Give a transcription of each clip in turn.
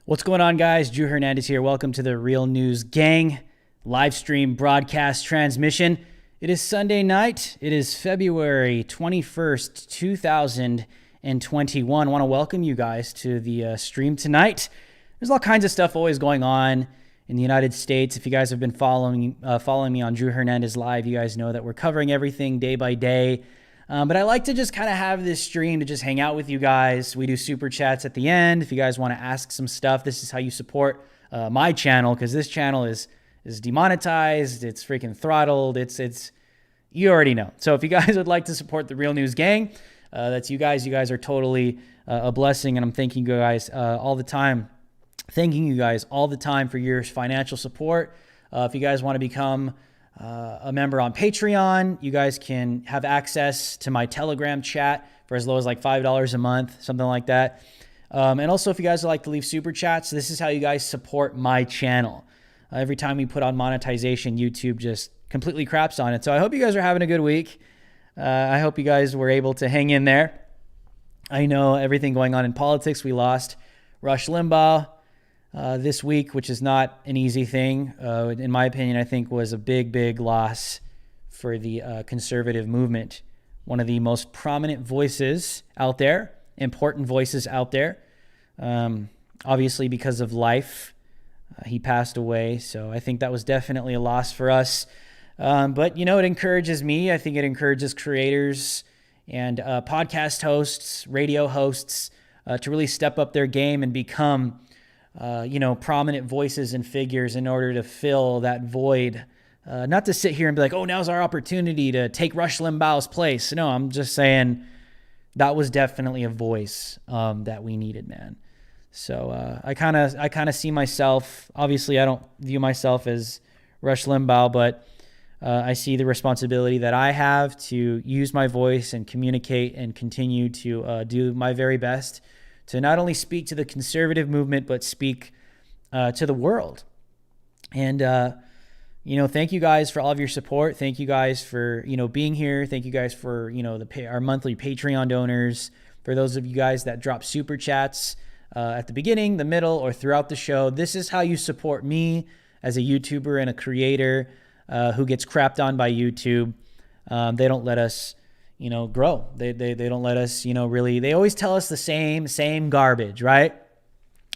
What's going on, guys? Drew Hernandez here. Welcome to the Real News Gang live stream broadcast transmission. It is Sunday night. It is February 21st, 2021. I want to welcome you guys to the stream tonight. There's all kinds of stuff always going on in the United States. If you guys have been following me on Drew Hernandez Live, you guys know that we're covering everything day by day. But I like to just kind of have this stream to just hang out with you guys. We do super chats at the end. If you guys want to ask some stuff, this is how you support my channel, because this channel is demonetized. It's freaking throttled. It's you already know. So if you guys would like to support the Real News Gang, that's you guys. You guys are totally a blessing, and I'm thanking you guys all the time. Thanking you guys all the time for your financial support. If you guys want to become a member on Patreon, you guys can have access to my Telegram chat for as low as like $5 a month, something like that. And also, if you guys would like to leave super chats, this is how you guys support my channel. Every time we put on monetization, YouTube just completely craps on it. So I hope you guys are having a good week. I hope you guys were able to hang in there. I know everything going on in politics. We lost Rush Limbaugh this week, which is not an easy thing. In my opinion, I think was a big loss for the conservative movement. One of the most prominent voices out there, important voices out there. Obviously, because of life, he passed away. So I think that was definitely a loss for us. But, you know, it encourages me. I think it encourages creators and podcast hosts, radio hosts to really step up their game and become prominent voices and figures in order to fill that void. Not to sit here and be like, oh, now's our opportunity to take Rush Limbaugh's place. No, I'm just saying that was definitely a voice that we needed, man. So I kind of see myself, obviously I don't view myself as Rush Limbaugh, but I see the responsibility that I have to use my voice and communicate and continue to do my very best to not only speak to the conservative movement, but speak to the world. And, thank you guys for all of your support. Thank you guys for, being here. Thank you guys for, our monthly Patreon donors. For those of you guys that drop super chats at the beginning, the middle, or throughout the show, this is how you support me as a YouTuber and a creator who gets crapped on by YouTube. They don't let us grow. They don't let us, really, they always tell us the same garbage, right?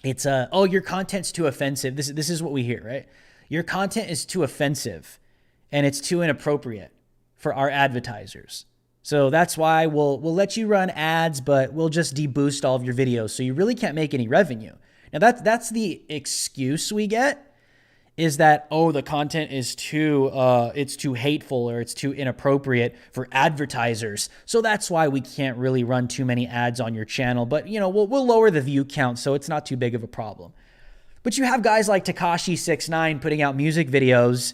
It's, oh, your content's too offensive. This is what we hear, right? Your content is too offensive and it's too inappropriate for our advertisers. So that's why we'll let you run ads, but we'll just deboost all of your videos. So you really can't make any revenue. Now that's the excuse we get. Is that, oh, the content is it's too hateful or it's too inappropriate for advertisers. So that's why we can't really run too many ads on your channel. But, we'll lower the view count so it's not too big of a problem. But you have guys like Tekashi 6ix9ine putting out music videos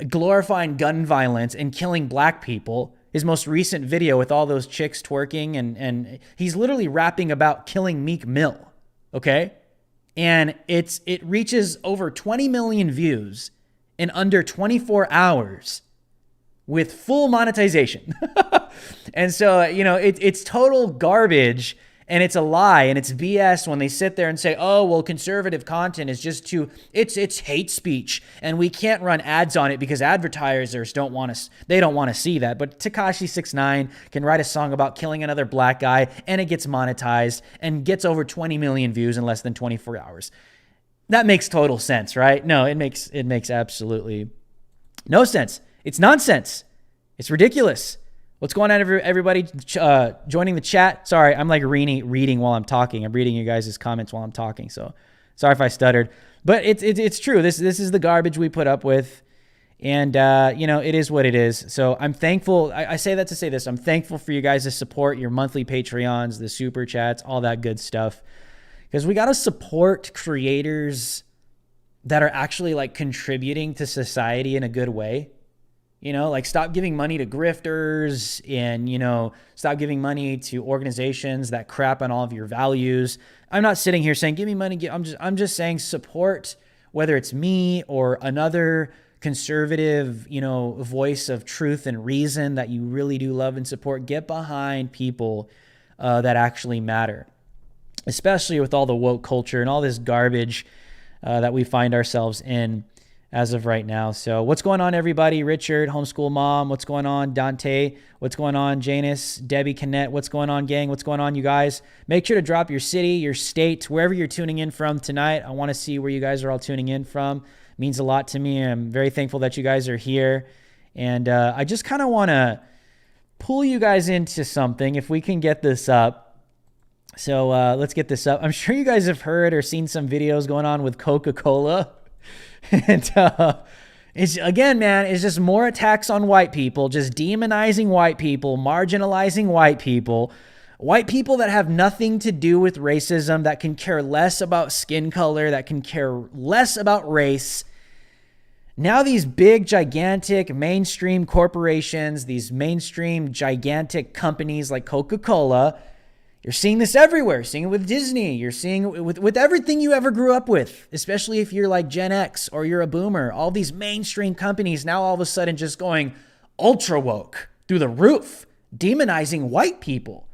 glorifying gun violence and killing black people. His most recent video with all those chicks twerking and he's literally rapping about killing Meek Mill, okay? And it reaches over 20 million views in under 24 hours with full monetization. And so, it's total garbage and it's a lie and it's BS when they sit there and say, oh, well, conservative content is just it's hate speech and we can't run ads on it because advertisers don't want to see that. But Tekashi 6ix9ine can write a song about killing another black guy and it gets monetized and gets over 20 million views in less than 24 hours. That makes total sense, right? No, it makes absolutely no sense. It's nonsense. It's ridiculous. What's going on, everybody joining the chat? Sorry, I'm like reading while I'm talking. I'm reading you guys' comments while I'm talking, so sorry if I stuttered. But it's true. This is the garbage we put up with, and it is what it is. So I'm thankful. I say that to say this. I'm thankful for you guys' support, your monthly Patreons, the super chats, all that good stuff, because we got to support creators that are actually like contributing to society in a good way. Stop giving money to grifters and, stop giving money to organizations that crap on all of your values. I'm not sitting here saying, give me money. I'm just saying support, whether it's me or another conservative, voice of truth and reason that you really do love and support. Get behind people that actually matter. especially with all the woke culture and all this garbage that we find ourselves in as of right now. So what's going on, everybody? Richard, homeschool mom. What's going on? Dante. What's going on? Janice, Debbie, Cannette. What's going on, gang? What's going on, you guys? Make sure to drop your city, your state, wherever you're tuning in from tonight. I want to see where you guys are all tuning in from. It means a lot to me. I'm very thankful that you guys are here. And I just kind of want to pull you guys into something if we can get this up. So let's get this up. I'm sure you guys have heard or seen some videos going on with Coca-Cola. And it's, again, man, it's just more attacks on white people, just demonizing white people, marginalizing white people that have nothing to do with racism, that can care less about skin color, that can care less about race. Now these big, gigantic mainstream corporations, these mainstream, gigantic companies like Coca-Cola, you're seeing this everywhere. You're seeing it with Disney. You're seeing it with everything you ever grew up with, especially if you're like Gen X or you're a boomer. All these mainstream companies now all of a sudden just going ultra woke through the roof, demonizing white people.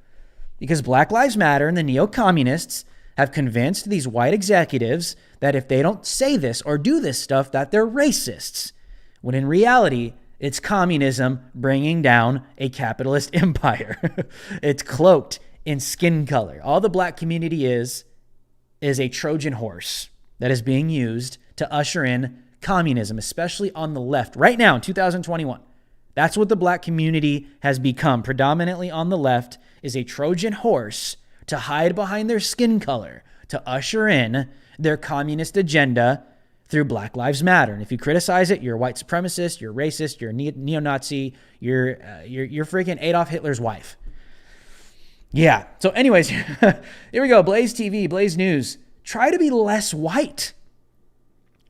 Because Black Lives Matter and the neo-communists have convinced these white executives that if they don't say this or do this stuff, that they're racists. When in reality, it's communism bringing down a capitalist empire. It's cloaked in skin color. All the black community is a Trojan horse that is being used to usher in communism, especially on the left. Right now in 2021, that's what the black community has become. Predominantly on the left is a Trojan horse to hide behind their skin color, to usher in their communist agenda through Black Lives Matter. And if you criticize it, you're a white supremacist, you're racist, you're a neo-Nazi, you're freaking Adolf Hitler's wife. Yeah. So anyways, here we go. Blaze TV, Blaze News. Try to be less white.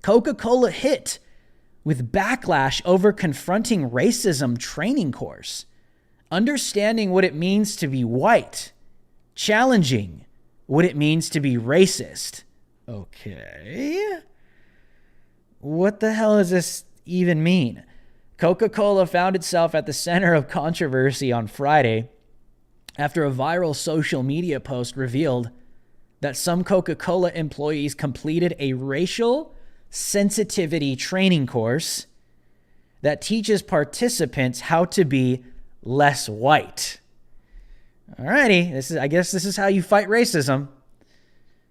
Coca-Cola Hit with backlash over confronting racism training course. Understanding what it means to be white. Challenging what it means to be racist. Okay. What the hell does this even mean? Coca-Cola found itself at the center of controversy on Friday after a viral social media post revealed that some Coca-Cola employees completed a racial sensitivity training course that teaches participants how to be less white. Alrighty, I guess this is how you fight racism.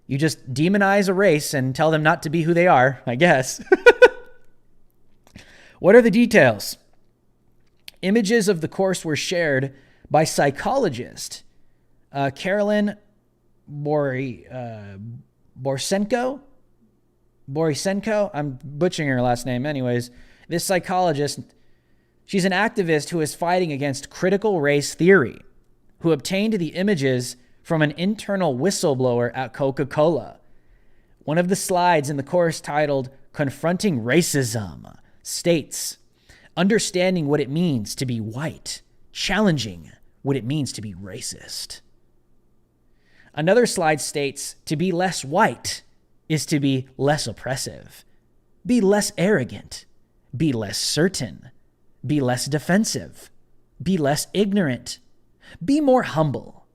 You just demonize a race and tell them not to be who they are, I guess. What are the details? Images of the course were shared by psychologist Carolyn Borisenko. I'm butchering her last name anyways. This psychologist, she's an activist who is fighting against critical race theory, who obtained the images from an internal whistleblower at Coca-Cola. One of the slides in the course titled Confronting Racism states, understanding what it means to be white, challenging what it means to be racist. Another slide states, to be less white is to be less oppressive, be less arrogant, be less certain, be less defensive, be less ignorant, be more humble,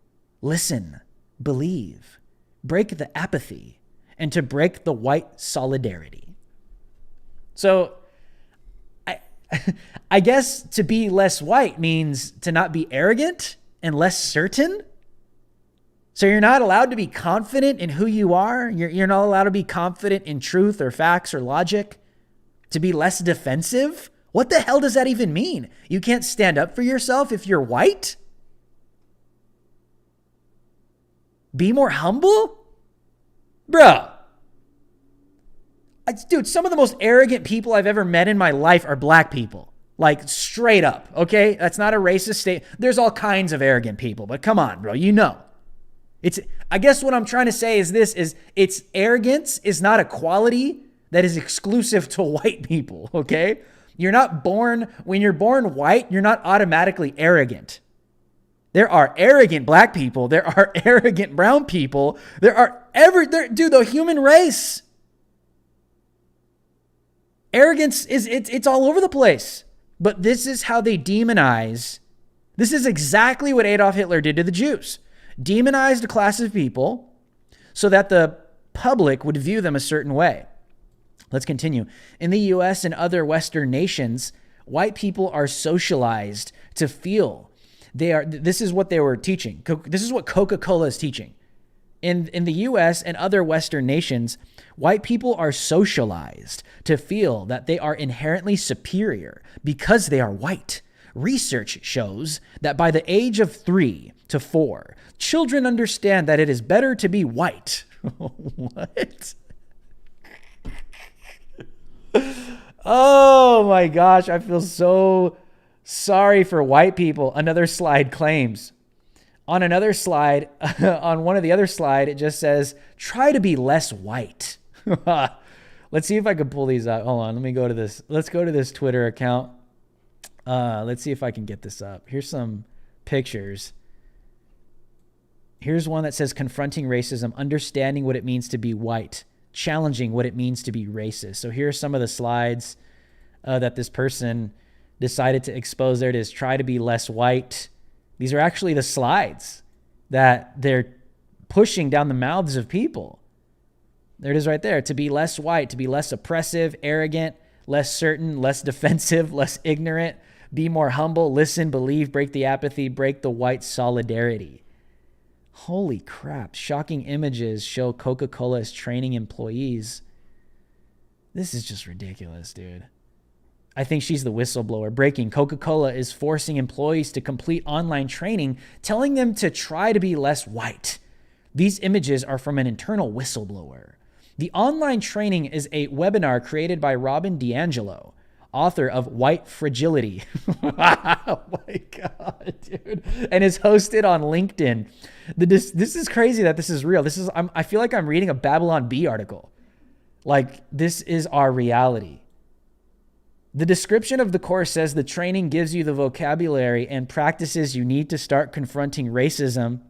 listen, believe, break the apathy, and to break the white solidarity. So I guess to be less white means to not be arrogant and less certain. So you're not allowed to be confident in who you are. You're not allowed to be confident in truth or facts or logic. To be less defensive? What the hell does that even mean? You can't stand up for yourself if you're white? Be more humble? Bro. Dude, some of the most arrogant people I've ever met in my life are black people. Like, straight up, okay? That's not a racist state. There's all kinds of arrogant people, but come on, bro, you know. I guess what I'm trying to say is it's arrogance is not a quality that is exclusive to white people, okay? When you're born white, you're not automatically arrogant. There are arrogant black people. There are arrogant brown people. Dude, the human race. Arrogance it's all over the place. But this is how they demonize. This is exactly what Adolf Hitler did to the Jews. Demonized a class of people so that the public would view them a certain way. Let's continue. In the US and other Western nations, white people are socialized to feel this is what they were teaching. This is what Coca-Cola is teaching. In the US and other Western nations, white people are socialized to feel that they are inherently superior because they are white. Research shows that by the age of 3 to 4, children understand that it is better to be white. What? Oh my gosh, I feel so sorry for white people. Another slide claims. On another slide, on one of the other slide, it just says, try to be less white. Let's see if I can pull these out. Hold on, let me go to this. Let's go to this Twitter account. Let's see if I can get this up. Here's some pictures. Here's one that says, confronting racism, understanding what it means to be white, challenging what it means to be racist. So here are some of the slides that this person decided to expose. There it is, try to be less white. These are actually the slides that they're pushing down the mouths of people. There it is right there. To be less white, to be less oppressive, arrogant, less certain, less defensive, less ignorant, be more humble, listen, believe, break the apathy, break the white solidarity. Holy crap. Shocking images show Coca-Cola is training employees. This is just ridiculous, dude. I think she's the whistleblower. Breaking. Coca-Cola is forcing employees to complete online training, telling them to try to be less white. These images are from an internal whistleblower. The online training is a webinar created by Robin DiAngelo, author of White Fragility. Oh my God, dude. And is hosted on LinkedIn. This is crazy that this is real. I feel like I'm reading a Babylon Bee article. Like, this is our reality. The description of the course says the training gives you the vocabulary and practices you need to start confronting racism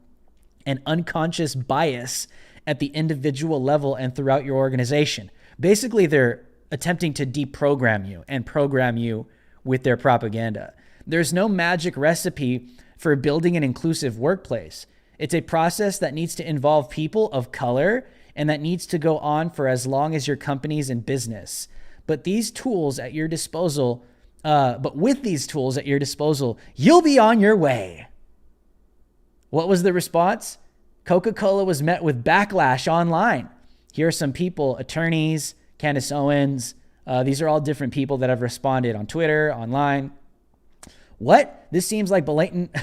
and unconscious bias at the individual level and throughout your organization. Basically, they're attempting to deprogram you and program you with their propaganda. There's no magic recipe for building an inclusive workplace. It's a process that needs to involve people of color and that needs to go on for as long as your company's in business. But these tools at your disposal, with these tools at your disposal, you'll be on your way. What was the response? Coca-Cola was met with backlash online. Here are some people, attorneys, Candace Owens. These are all different people that have responded on Twitter, online. What? This seems like blatant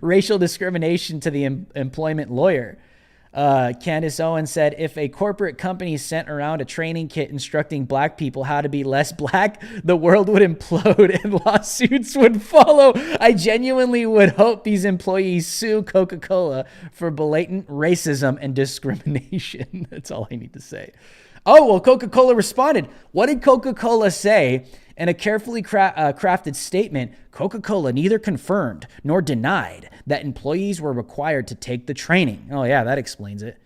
racial discrimination to the employment lawyer. Candace Owens said, if a corporate company sent around a training kit instructing black people how to be less black, the world would implode and lawsuits would follow. I genuinely would hope these employees sue Coca-Cola for blatant racism and discrimination. That's all I need to say. Oh, well, Coca-Cola responded. What did Coca-Cola say? In a carefully crafted statement, Coca-Cola neither confirmed nor denied that employees were required to take the training. Oh yeah, that explains it.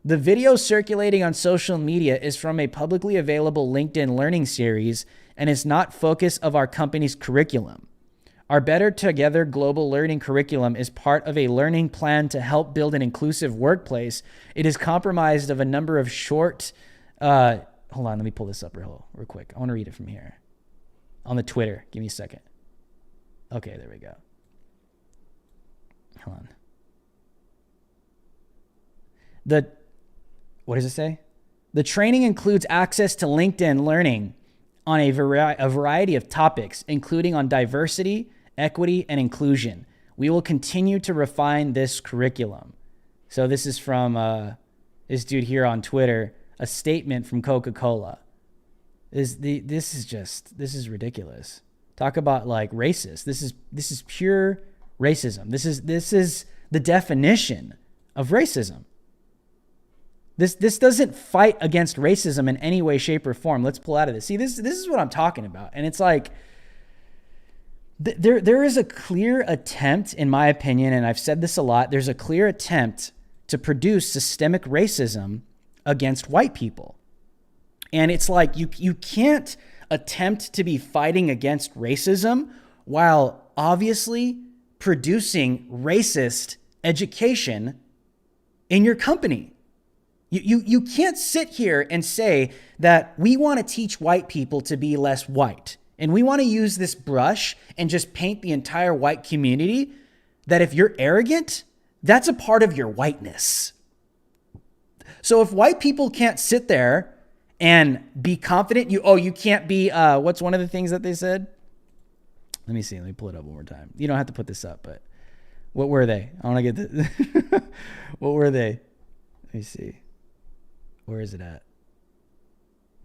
The video circulating on social media is from a publicly available LinkedIn learning series and is not focus of our company's curriculum. Our Better Together global learning curriculum is part of a learning plan to help build an inclusive workplace. It is comprised of a number of short... hold on, let me pull this up real quick. I want to read it from here. On the Twitter. Give me a second. Okay, there we go. Hold on. What does it say? The training includes access to LinkedIn learning on a variety of topics, including on diversity, equity, and inclusion. We will continue to refine this curriculum. So this is from this dude here on Twitter, a statement from Coca-Cola. This is ridiculous. Talk about like racist. This is pure racism. This is the definition of racism. This doesn't fight against racism in any way, shape, or form. Let's pull out of this. See, this is what I'm talking about. And it's like there is a clear attempt, in my opinion, and I've said this a lot, there's a clear attempt to produce systemic racism against white people. And it's like you can't attempt to be fighting against racism while obviously producing racist education in your company. You can't sit here and say that we want to teach white people to be less white. And we want to use this brush and just paint the entire white community that if you're arrogant, that's a part of your whiteness. So if white people can't sit there and be confident, you can't be, what's one of the things that they said? Let me pull it up one more time. You don't have to put this up, but what were they? I want to get this. What were they? Let me see. Where is it at?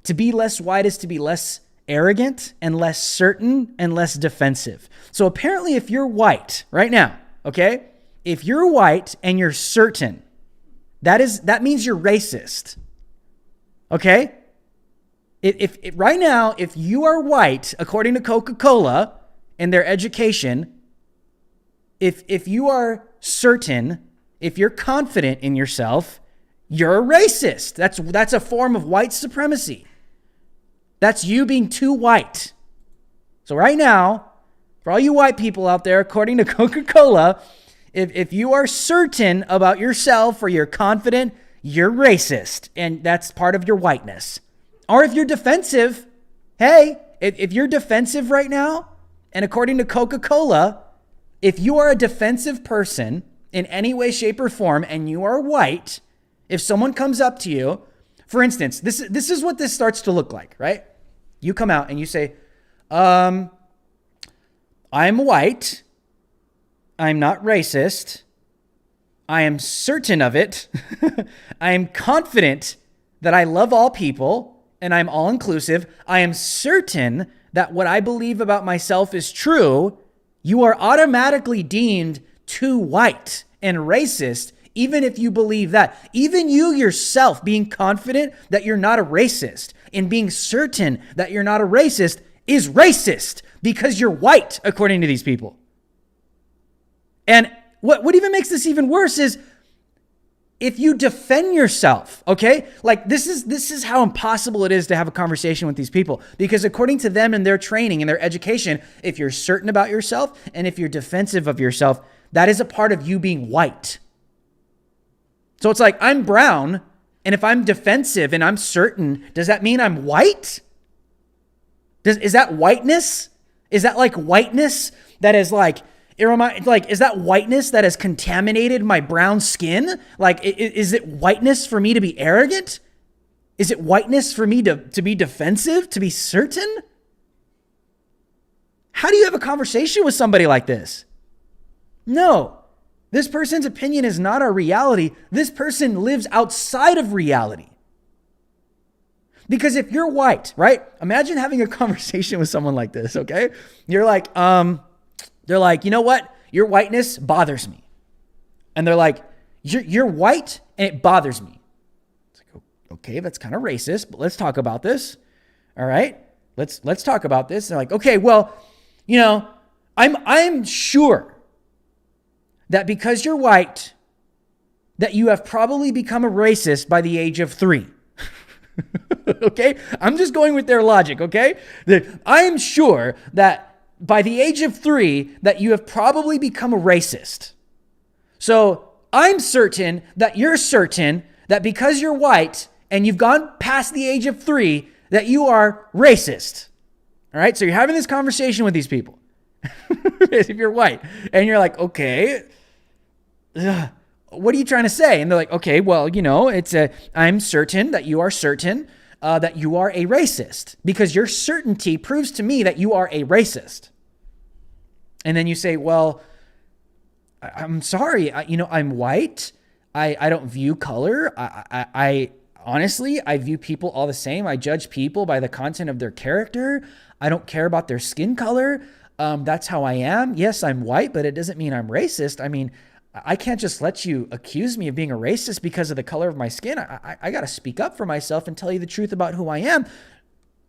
To be less white is to be less arrogant and less certain and less defensive. So apparently if you're white right now, okay? If you're white and you're certain, that means you're racist. Okay? If right now, if you are white, according to Coca-Cola and their education, if you are certain, if you're confident in yourself, you're a racist. That's a form of white supremacy. That's you being too white. So right now, for all you white people out there, according to Coca-Cola, if you are certain about yourself or you're confident, you're racist. And that's part of your whiteness. Or if you're defensive, hey, if you're defensive right now, and according to Coca-Cola, if you are a defensive person in any way, shape, or form, and you are white, if someone comes up to you, for instance, this is what this starts to look like, right? You come out and you say, I'm white. I'm not racist. I am certain of it. I am confident that I love all people and I'm all inclusive. I am certain that what I believe about myself is true. You are automatically deemed too white and racist, even if you believe that. Even you yourself being confident that you're not a racist and being certain that you're not a racist is racist because you're white, according to these people. And what even makes this even worse is if you defend yourself, okay? Like this is how impossible it is to have a conversation with these people, because according to them and their training and their education, if you're certain about yourself and if you're defensive of yourself, that is a part of you being white. So it's like, I'm brown, and if I'm defensive and I'm certain, does that mean I'm white? Is that whiteness? Is that like whiteness that is like, is that whiteness that has contaminated my brown skin? Like, is it whiteness for me to be arrogant? Is it whiteness for me to be defensive, to be certain? How do you have a conversation with somebody like this? No, this person's opinion is not our reality. This person lives outside of reality. Because if you're white, right? Imagine having a conversation with someone like this, okay? You're like, they're like, you know what? Your whiteness bothers me. And they're like, you're white and it bothers me. It's like, okay, that's kind of racist, but let's talk about this. All right, let's talk about this. And they're like, okay, well, you know, I'm sure that because you're white, that you have probably become a racist by the age of 3. Okay? I'm just going with their logic, okay? I'm sure that by the age of 3 that you have probably become a racist. So I'm certain that you're certain that because you're white and you've gone past the age of 3 that you are racist. All right? So you're having this conversation with these people. If you're white and you're like, okay, what are you trying to say? And they're like, okay, well, you know, I'm certain that you are certain that you are a racist because your certainty proves to me that you are a racist. And then you say, well, I'm sorry, I'm white. I don't view color. I honestly, I view people all the same. I judge people by the content of their character. I don't care about their skin color. That's how I am. Yes, I'm white, but it doesn't mean I'm racist. I mean, I can't just let you accuse me of being a racist because of the color of my skin. I got to speak up for myself and tell you the truth about who I am.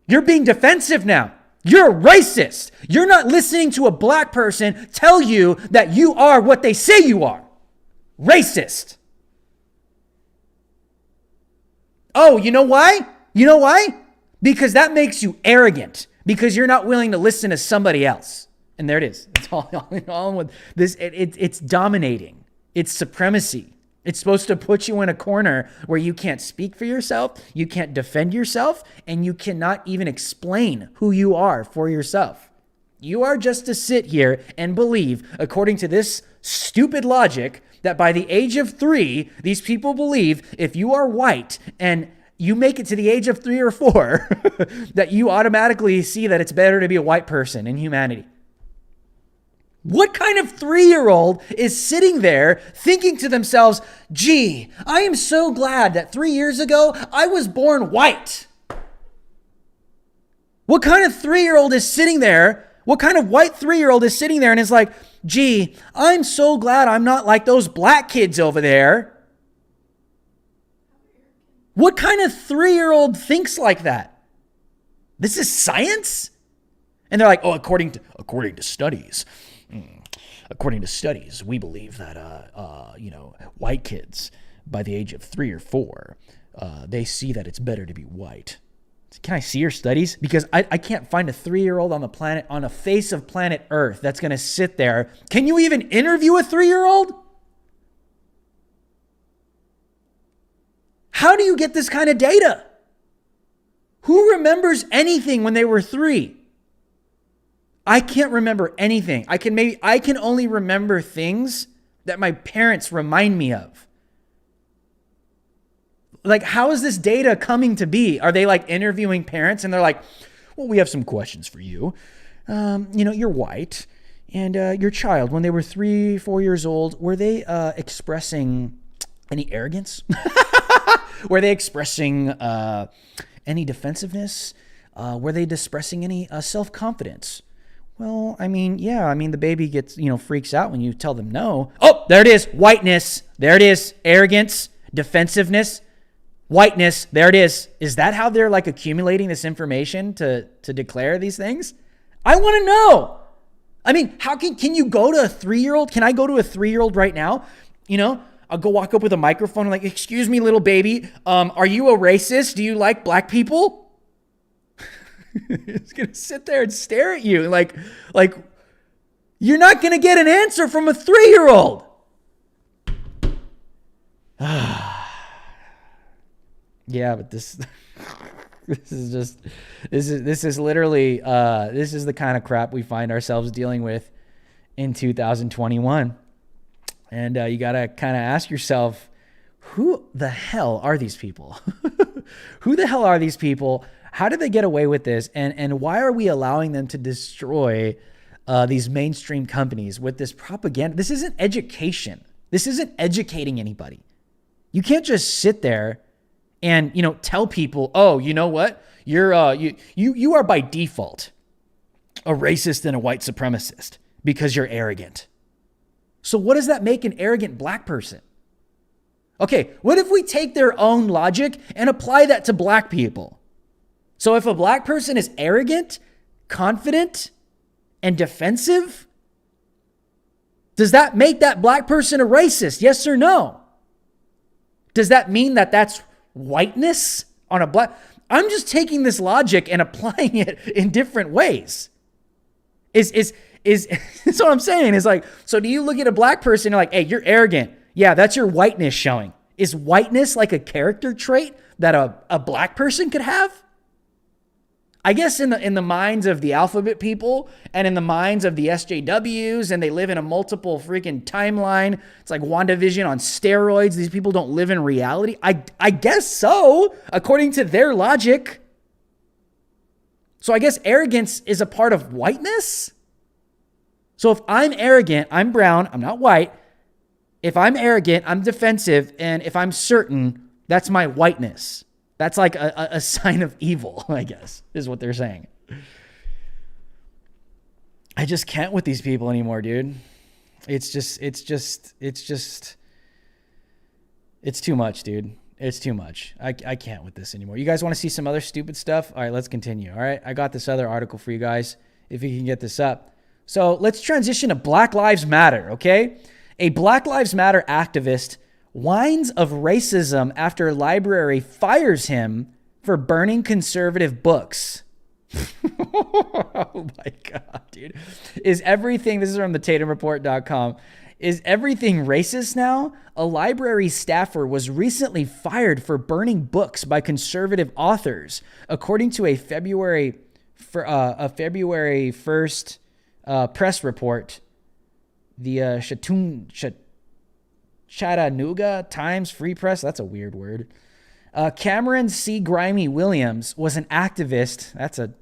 You're being defensive now. You're a racist. You're not listening to a black person tell you that you are what they say you are. Racist. Oh, you know why? You know why? Because that makes you arrogant. Because you're not willing to listen to somebody else. And there it is. It's all with this. It's dominating. It's supremacy. It's supposed to put you in a corner where you can't speak for yourself, you can't defend yourself, and you cannot even explain who you are for yourself. You are just to sit here and believe, according to this stupid logic, that by the age of 3, these people believe if you are white and you make it to the age of 3 or 4, that you automatically see that it's better to be a white person in humanity. What kind of 3-year-old is sitting there thinking to themselves, gee, I am so glad that 3 years ago I was born white? What kind of 3-year-old is sitting there? What kind of white 3-year-old is sitting there and is like, gee, I'm so glad I'm not like those black kids over there? What kind of 3-year-old thinks like that? This is science? And they're like, oh, according to studies. According to studies, we believe that, white kids by the age of 3 or 4, they see that it's better to be white. Can I see your studies? Because I can't find a 3-year-old on the planet, on the face of planet Earth, that's going to sit there. Can you even interview a 3-year-old? How do you get this kind of data? Who remembers anything when they were 3? I can't remember anything. I can only remember things that my parents remind me of. Like, how is this data coming to be? Are they like interviewing parents and they're like, well, we have some questions for you. You're white, and your child, when they were 3, 4 years old, were they expressing any arrogance? Were they expressing any defensiveness? Were they expressing any self-confidence? Well, the baby gets, freaks out when you tell them no. Oh, there it is. Whiteness. There it is. Arrogance, defensiveness, whiteness. There it is. Is that how they're like accumulating this information to declare these things? I want to know. I mean, how can you go to a 3-year-old? Can I go to a 3-year-old right now? I'll go walk up with a microphone and like, excuse me, little baby. Are you a racist? Do you like black people? It's going to sit there and stare at you like you're not going to get an answer from a 3-year-old. Yeah, but this is literally this is the kind of crap we find ourselves dealing with in 2021. And you got to kind of ask yourself, who the hell are these people? Who the hell are these people? How did they get away with this? And why are we allowing them to destroy these mainstream companies with this propaganda? This isn't education. This isn't educating anybody. You can't just sit there and, tell people, oh, you know what? You are by default a racist and a white supremacist because you're arrogant. So what does that make an arrogant black person? Okay, what if we take their own logic and apply that to black people? So if a black person is arrogant, confident, and defensive, does that make that black person a racist? Yes or no? Does that mean that that's whiteness on a black? I'm just taking this logic and applying it in different ways. Is that's what I'm saying. Is like, so do you look at a black person and you're like, hey, you're arrogant. Yeah, that's your whiteness showing. Is whiteness like a character trait that a black person could have? I guess in the minds of the alphabet people and in the minds of the SJWs, and they live in a multiple freaking timeline. It's like WandaVision on steroids. These people don't live in reality. I guess so, according to their logic. So I guess arrogance is a part of whiteness. So if I'm arrogant, I'm brown, I'm not white. If I'm arrogant, I'm defensive. And if I'm certain, that's my whiteness. That's like a sign of evil, I guess, is what they're saying. I just can't with these people anymore, dude. It's too much, dude. It's too much. I can't with this anymore. You guys want to see some other stupid stuff? All right, let's continue. All right, I got this other article for you guys, if you can get this up. So let's transition to Black Lives Matter, okay? A Black Lives Matter activist whines of racism after library fires him for burning conservative books. Oh my God, dude. This is from thetatumreport.com. Is everything racist now? A library staffer was recently fired for burning books by conservative authors, according to a February 1st press report. The Chattanooga Times Free Press, that's a weird word. Cameron C. Grimy Williams was an activist.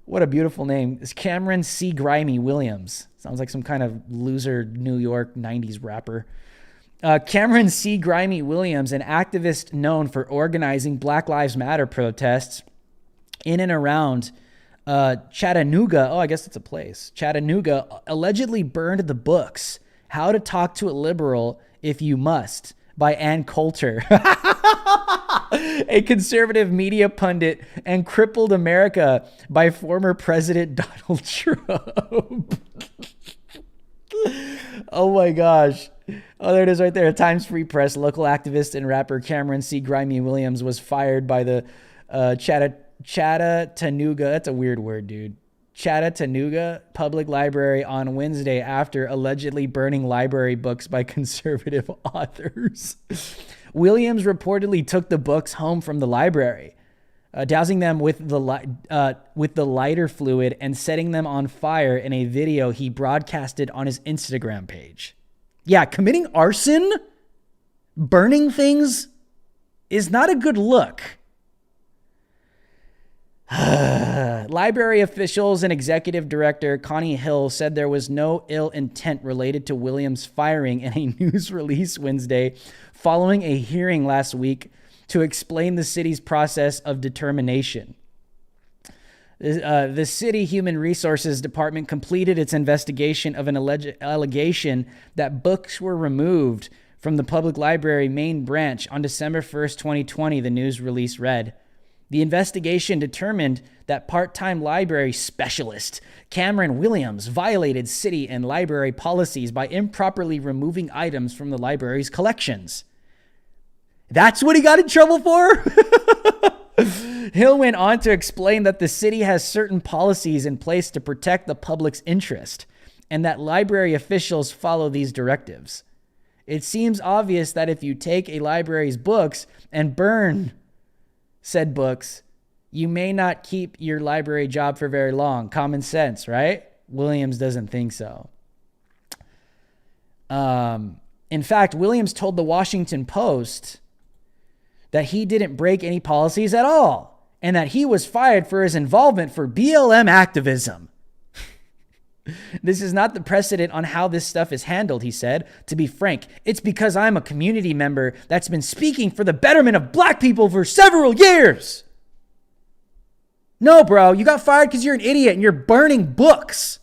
What a beautiful name. It's Cameron C. Grimy Williams. Sounds like some kind of loser New York 90s rapper. Cameron C. Grimy Williams, an activist known for organizing Black Lives Matter protests in and around Chattanooga. Oh, I guess it's a place. Chattanooga allegedly burned the books How to Talk to a Liberal If You Must by Ann Coulter, a conservative media pundit, and Crippled America by former President Donald Trump. Oh my gosh. Oh, there it is right there. Times Free Press. Local activist and rapper Cameron C. Grimy Williams was fired by the Chattanooga. That's a weird word, dude. Chattanooga Public Library on Wednesday after allegedly burning library books by conservative authors. Williams reportedly took the books home from the library, dousing them with the lighter fluid and setting them on fire in a video he broadcasted on his Instagram page. Yeah, committing arson, burning things is not a good look. Library officials and executive director Connie Hill said there was no ill intent related to Williams' firing in a news release Wednesday following a hearing last week to explain the city's process of determination. The city human resources department completed its investigation of an alleged allegation that books were removed from the public library main branch on December 1st, 2020, the news release read. The investigation determined that part-time library specialist Cameron Williams violated city and library policies by improperly removing items from the library's collections. That's what he got in trouble for? Hill went on to explain that the city has certain policies in place to protect the public's interest and that library officials follow these directives. It seems obvious that if you take a library's books and burn said books, you may not keep your library job for very long. Common sense, right? Williams doesn't think so. In fact, Williams told the Washington Post that he didn't break any policies at all and that he was fired for his involvement for BLM activism. This is not the precedent on how this stuff is handled, he said. To be frank, it's because I'm a community member that's been speaking for the betterment of black people for several years. No, bro, you got fired because you're an idiot and you're burning books.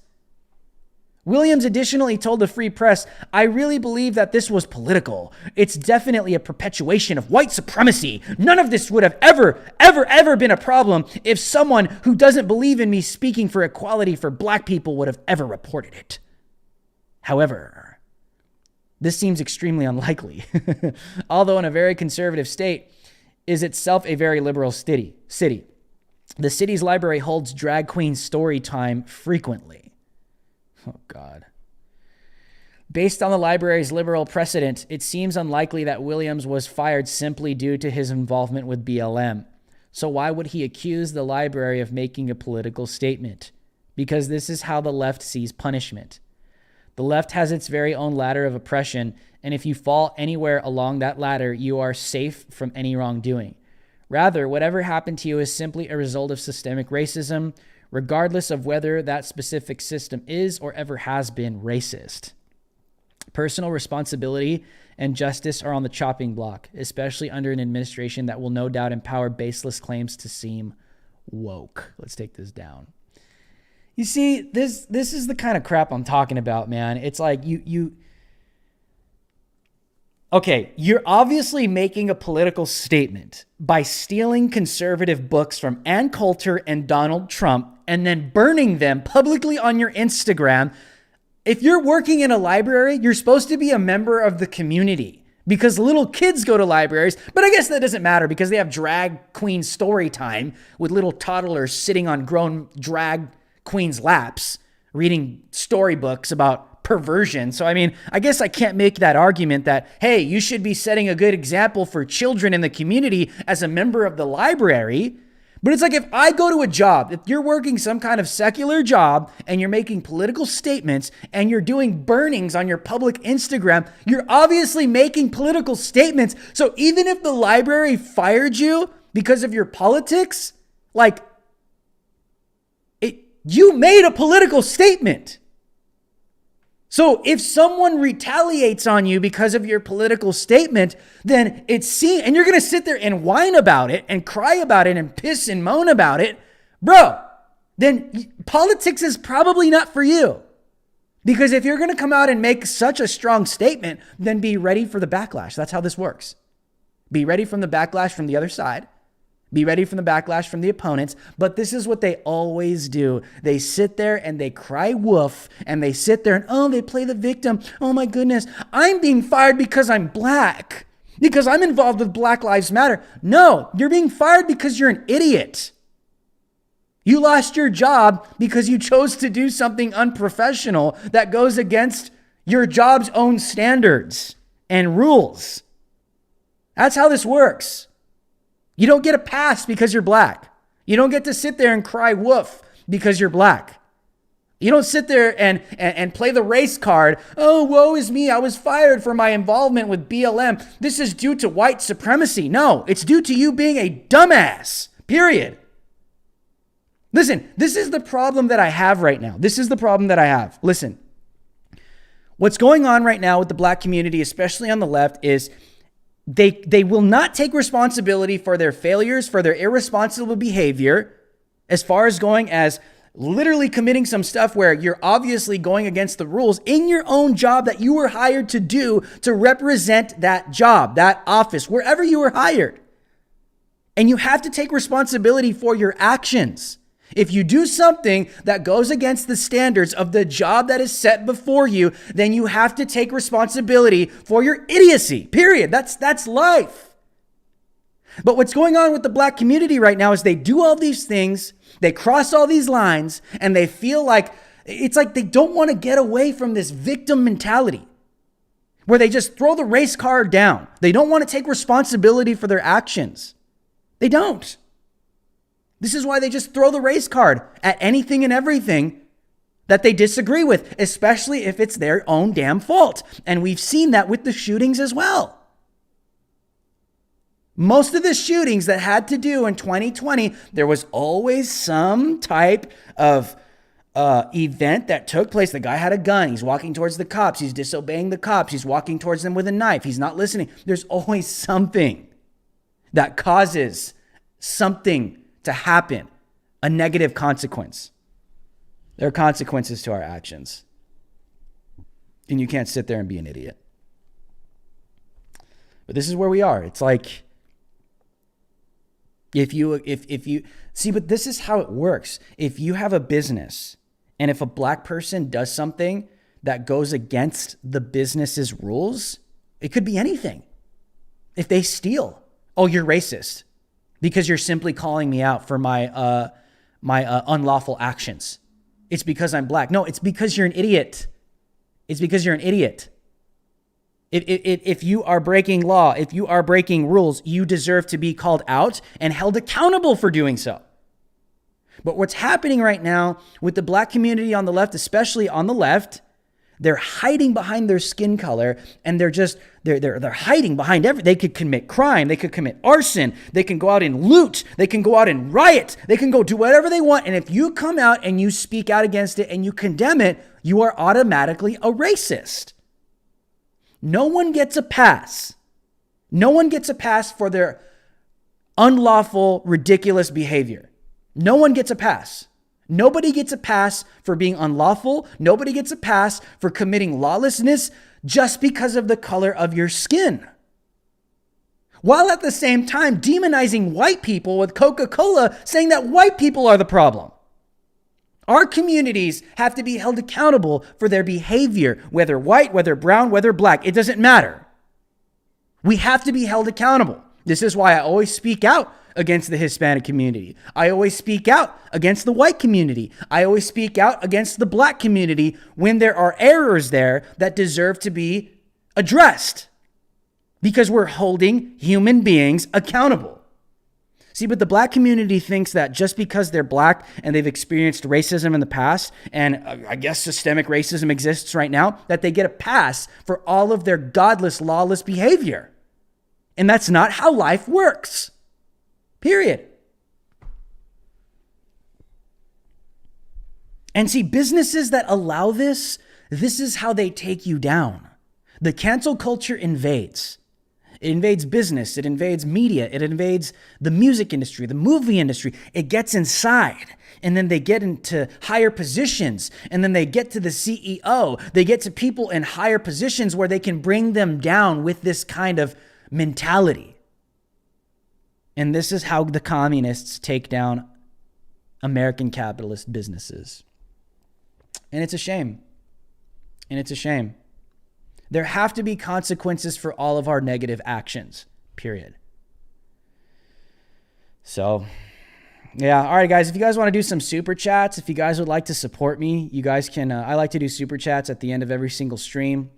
Williams additionally told the Free Press, I really believe that this was political. It's definitely a perpetuation of white supremacy. None of this would have ever been a problem if someone who doesn't believe in me speaking for equality for black people would have ever reported it. However, this seems extremely unlikely. Although in a very conservative state, is itself a very liberal city. The city's library holds drag queen story time frequently. Oh, God. Based on the library's liberal precedent, it seems unlikely that Williams was fired simply due to his involvement with BLM. So why would he accuse the library of making a political statement? Because this is how the left sees punishment. The left has its very own ladder of oppression, and if you fall anywhere along that ladder, you are safe from any wrongdoing. Rather, whatever happened to you is simply a result of systemic racism, regardless of whether that specific system is or ever has been racist. Personal responsibility and justice are on the chopping block, especially under an administration that will no doubt empower baseless claims to seem woke. Let's take this down. You see, this is the kind of crap I'm talking about, man. It's like okay, you're obviously making a political statement by stealing conservative books from Ann Coulter and Donald Trump and then burning them publicly on your Instagram. If you're working in a library, you're supposed to be a member of the community because little kids go to libraries. But I guess that doesn't matter because they have drag queen story time with little toddlers sitting on grown drag queens' laps reading storybooks about perversion. So, I mean, I guess I can't make that argument that, hey, you should be setting a good example for children in the community as a member of the library. But it's like if I go to a job, if you're working some kind of secular job and you're making political statements and you're doing burnings on your public Instagram, you're obviously making political statements. So even if the library fired you because of your politics, like you made a political statement. So if someone retaliates on you because of your political statement, then it's seen, and you're going to sit there and whine about it and cry about it and piss and moan about it, bro, then politics is probably not for you. Because if you're going to come out and make such a strong statement, then be ready for the backlash. That's how this works. Be ready from the backlash from the other side. Be ready for the backlash from the opponents. But this is what they always do. They sit there and they cry woof, and they sit there and, oh, they play the victim. Oh my goodness, I'm being fired because I'm black, because I'm involved with Black Lives Matter. No, you're being fired because you're an idiot. You lost your job because you chose to do something unprofessional that goes against your job's own standards and rules. That's how this works. You don't get a pass because you're black. You don't get to sit there and cry woof because you're black. You don't sit there and play the race card. Oh, woe is me. I was fired for my involvement with BLM. This is due to white supremacy. No, it's due to you being a dumbass, period. Listen, this is the problem that I have right now. This is the problem that I have. Listen, what's going on right now with the black community, especially on the left, is they will not take responsibility for their failures, for their irresponsible behavior, as far as going as literally committing some stuff where you're obviously going against the rules in your own job that you were hired to do, to represent that job, that office, wherever you were hired. And you have to take responsibility for your actions. If you do something that goes against the standards of the job that is set before you, then you have to take responsibility for your idiocy, period. That's life. But what's going on with the black community right now is they do all these things, they cross all these lines, and they feel like, it's like they don't want to get away from this victim mentality where they just throw the race card down. They don't want to take responsibility for their actions. They don't. This is why they just throw the race card at anything and everything that they disagree with, especially if it's their own damn fault. And we've seen that with the shootings as well. Most of the shootings that had to do in 2020, there was always some type of event that took place. The guy had a gun. He's walking towards the cops. He's disobeying the cops. He's walking towards them with a knife. He's not listening. There's always something that causes something to happen, a negative consequence. There are consequences to our actions. And you can't sit there and be an idiot. But this is where we are. It's like, if you see, but this is how it works. If you have a business and if a black person does something that goes against the business's rules, it could be anything. If they steal, oh, you're racist because you're simply calling me out for my unlawful actions. It's because I'm black. No, it's because you're an idiot. It's because you're an idiot. If you are breaking law, if you are breaking rules, you deserve to be called out and held accountable for doing so. But what's happening right now with the black community on the left, especially on the left, they're hiding behind their skin color, and they're hiding behind everything. They could commit crime, they could commit arson, they can go out and loot, they can go out and riot, they can go do whatever they want. And if you come out and you speak out against it and you condemn it, you are automatically a racist. No one gets a pass. No one gets a pass for their unlawful, ridiculous behavior. No one gets a pass. Nobody gets a pass for being unlawful. Nobody gets a pass for committing lawlessness just because of the color of your skin. While at the same time demonizing white people with Coca-Cola, saying that white people are the problem. Our communities have to be held accountable for their behavior, whether white, whether brown, whether black. It doesn't matter. We have to be held accountable. This is why I always speak out against the Hispanic community. I always speak out against the white community. I always speak out against the black community when there are errors there that deserve to be addressed, because we're holding human beings accountable. See, but the black community thinks that just because they're black and they've experienced racism in the past, and I guess systemic racism exists right now, that they get a pass for all of their godless, lawless behavior. And that's not how life works. Period. And see, businesses that allow this is how they take you down. The cancel culture invades. It invades business. It invades media. It invades the music industry, the movie industry. It gets inside. And then they get into higher positions. And then they get to the CEO. They get to people in higher positions where they can bring them down with this kind of mentality. And this is how the communists take down American capitalist businesses. And it's a shame. And it's a shame. There have to be consequences for all of our negative actions, period. So, yeah. All right, guys, if you guys want to do some super chats, if you guys would like to support me, you guys can, I like to do super chats at the end of every single stream.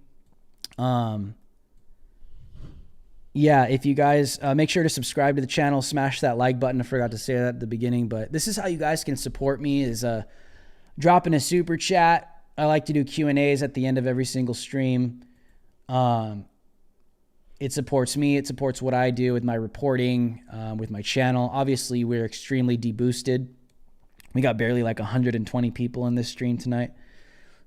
Yeah, if you guys make sure to subscribe to the channel, smash that like button. I forgot to say that at the beginning, but this is how you guys can support me, is dropping a super chat. I like to do Q&As at the end of every single stream. It supports me. It supports what I do with my reporting, with my channel. Obviously, we're extremely deboosted. We got barely like 120 people in this stream tonight.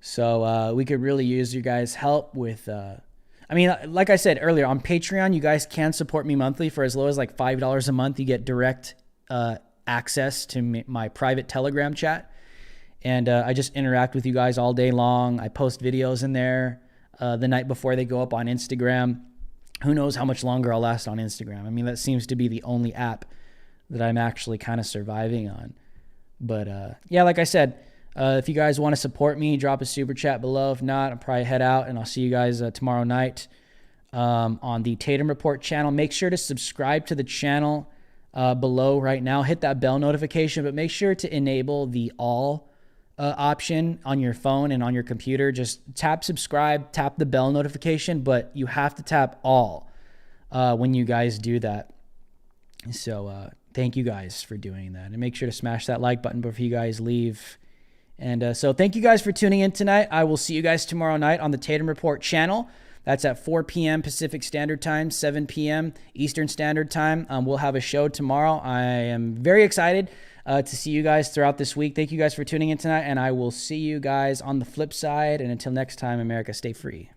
So we could really use your guys' help with... I mean, like I said earlier, on Patreon, you guys can support me monthly for as low as like $5 a month. You get direct access to my private Telegram chat. And I just interact with you guys all day long. I post videos in there the night before they go up on Instagram. Who knows how much longer I'll last on Instagram. I mean, that seems to be the only app that I'm actually kind of surviving on. But yeah, like I said, if you guys want to support me, drop a super chat below. If not, I'll probably head out, and I'll see you guys tomorrow night on the Tatum Report channel. Make sure to subscribe to the channel below right now. Hit that bell notification, but make sure to enable the all option on your phone and on your computer. Just tap subscribe, tap the bell notification, but you have to tap all when you guys do that. So thank you guys for doing that. And make sure to smash that like button before you guys leave. And so thank you guys for tuning in tonight. I will see you guys tomorrow night on the Tatum Report channel. That's at 4 p.m. Pacific Standard Time, 7 p.m. Eastern Standard Time. We'll have a show tomorrow. I am very excited to see you guys throughout this week. Thank you guys for tuning in tonight, and I will see you guys on the flip side. And until next time, America, stay free.